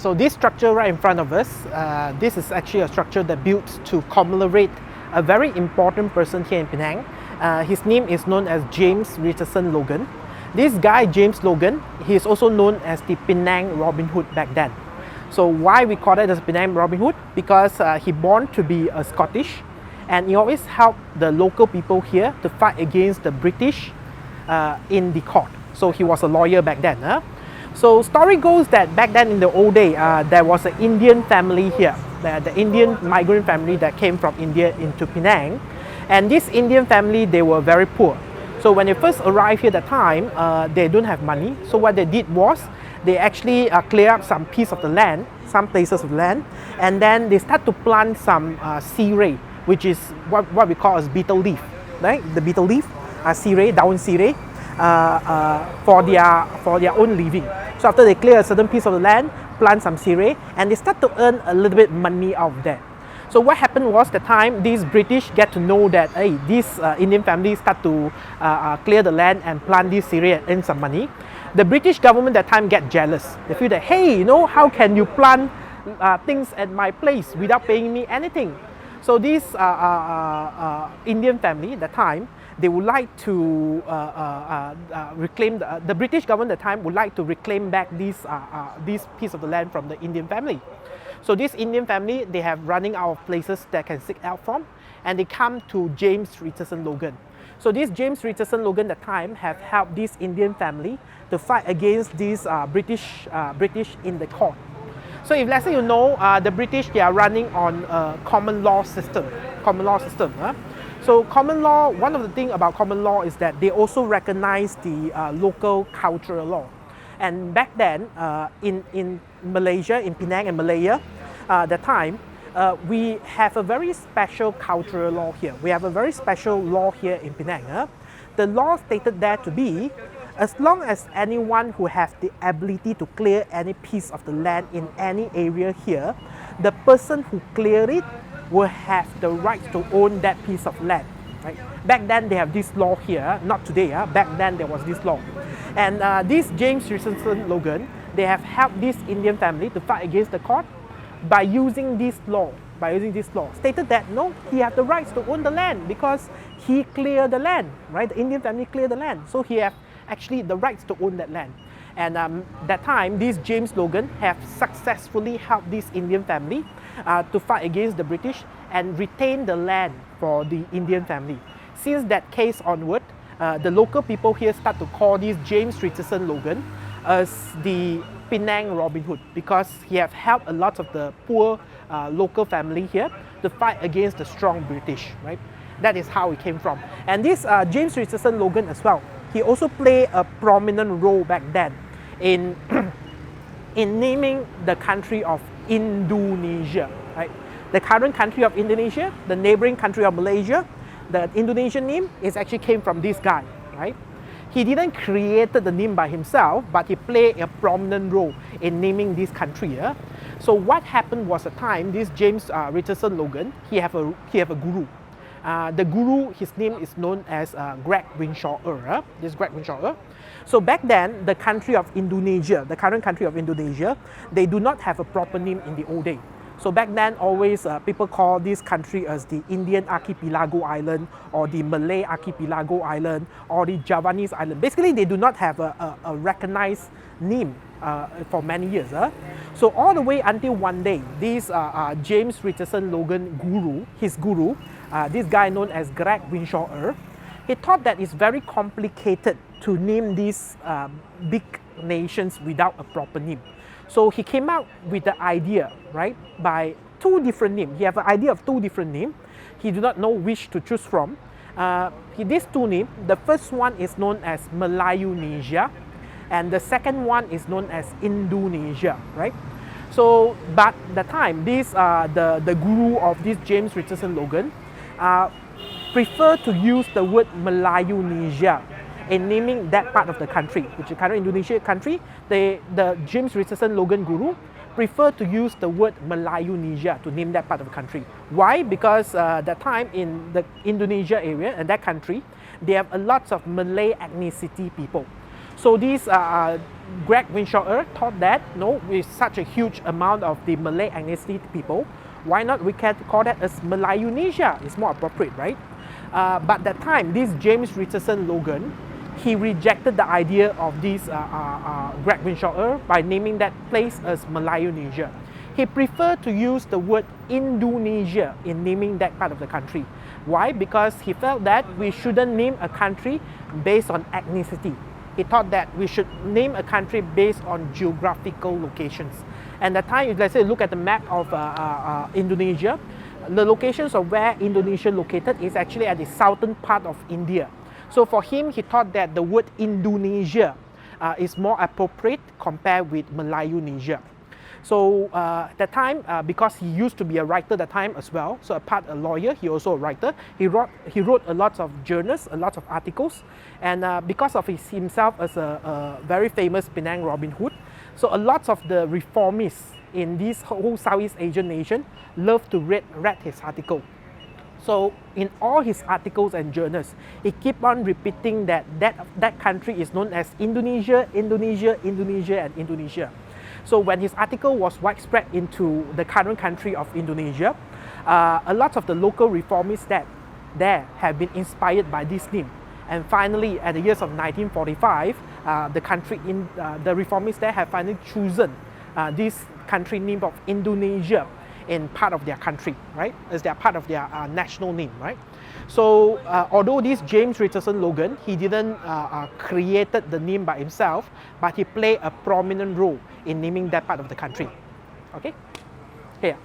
So this structure right in front of us, this is actually a structure that built to commemorate a very important person here in Penang. His name is known as James Richardson Logan. This guy, James Logan, he is also known as the Penang Robin Hood back then. So why we call it as Penang Robin Hood? Because he born to be a Scottish, and he always helped the local people here to fight against the British in the court. So he was a lawyer back then. So story goes that back then in the old day, there was an Indian family here, the Indian migrant family that came from India into Penang. And this Indian family, they were very poor. So when they first arrived here at the time, they don't have money. So what they did was, they actually clear up some piece of the land, some places of land, and then they start to plant some sirih, which is what we call as betel leaf, right? The betel leaf, sirih, daun sirih, for their own living. So after they clear a certain piece of the land, plant some sirih, and they start to earn a little bit money out of that. So what happened was, the time these British get to know that, hey, these Indian families start to clear the land and plant this sirih and earn some money. The British government at that time get jealous. They feel that, hey, you know, how can you plant things at my place without paying me anything? So this Indian family at that time, they would like to reclaim, the British government at the time would like to reclaim back this piece of the land from the Indian family. So this Indian family, they have running out of places that can seek help from, and they come to James Richardson Logan. So this James Richardson Logan at the time have helped this Indian family to fight against these British in the court. So if let's say you know, the British, they are running on a common law system. So common law, one of the things about common law is that they also recognize the local cultural law. And back then, in Malaysia, in Penang and Malaya, that time, we have a very special cultural law here. We have a very special law here in Penang. The law stated there to be, as long as anyone who has the ability to clear any piece of the land in any area here, the person who cleared it will have the right to own that piece of land. Right? Back then they have this law here, not today, back then there was this law. And this James Richardson Logan, they have helped this Indian family to fight against the court by using this law. Stated that no, he has the rights to own the land because he cleared the land, right? The Indian family cleared the land, so he have actually the rights to own that land. And that time, this James Logan have successfully helped this Indian family to fight against the British and retain the land for the Indian family. Since that case onward, the local people here start to call this James Richardson Logan as the Penang Robin Hood, because he have helped a lot of the poor local family here to fight against the strong British, right? That is how it came from. And this James Richardson Logan as well, he also played a prominent role back then in naming the country of Indonesia, right? The current country of Indonesia, the neighboring country of Malaysia, the Indonesian name is actually came from this guy, right? He didn't create the name by himself, but he played a prominent role in naming this country. So what happened was, a time this James Richardson Logan, he have a guru. The guru, his name is known as Greg Winshaw. This Greg Winshaw. So back then, the country of Indonesia, the current country of Indonesia, they do not have a proper name in the old day. So back then, always people call this country as the Indian Archipelago Island, or the Malay Archipelago Island, or the Javanese Island. Basically, they do not have a recognized name for many years. So all the way until one day, this James Richardson Logan guru, his guru, this guy known as Greg Winshaw, he thought that it's very complicated to name these big nations without a proper name. So he came out with the idea, right, by two different names. He have an idea of two different names. He do not know which to choose from. These two names, the first one is known as Melayunesia, and the second one is known as Indonesia, right? So, but the time, this the guru of this James Richardson Logan prefer to use the word Melayunesia in naming that part of the country, which is the current Indonesia country. The James Richardson Logan guru prefer to use the word Melayunesia to name that part of the country. Why? Because that time in the Indonesia area and that country, they have a lot of Malay ethnicity people. So this Greg Winshaw thought that, no, with such a huge amount of the Malay ethnicity people, why not we can call that as Malayunesia? It's more appropriate, right? But at that time, this James Richardson Logan, he rejected the idea of this Greg Winshaw by naming that place as Malayunesia. He preferred to use the word Indonesia in naming that part of the country. Why? Because he felt that we shouldn't name a country based on ethnicity. He thought that we should name a country based on geographical locations. And at the time, if let's say look at the map of Indonesia, the locations of where Indonesia located is actually at the southern part of India. So for him, he thought that the word Indonesia is more appropriate compared with Malayunesia. So at that time, because he used to be a writer at that time as well, so apart a lawyer, he also a writer. He wrote a lot of journals, a lot of articles, and because of himself as a very famous Penang Robin Hood, so a lot of the reformists in this whole Southeast Asian nation love to read his article. So in all his articles and journals, he keep on repeating that country is known as Indonesia, Indonesia, Indonesia, and Indonesia. So when his article was widespread into the current country of Indonesia, a lot of the local reformists there have been inspired by this name. And finally, at the years of 1945, the reformists there have finally chosen this country name of Indonesia in part of their country, right? As their part of their national name, right? So although this James Richardson Logan, he didn't created the name by himself, but he played a prominent role in naming that part of the country. Okay? Here.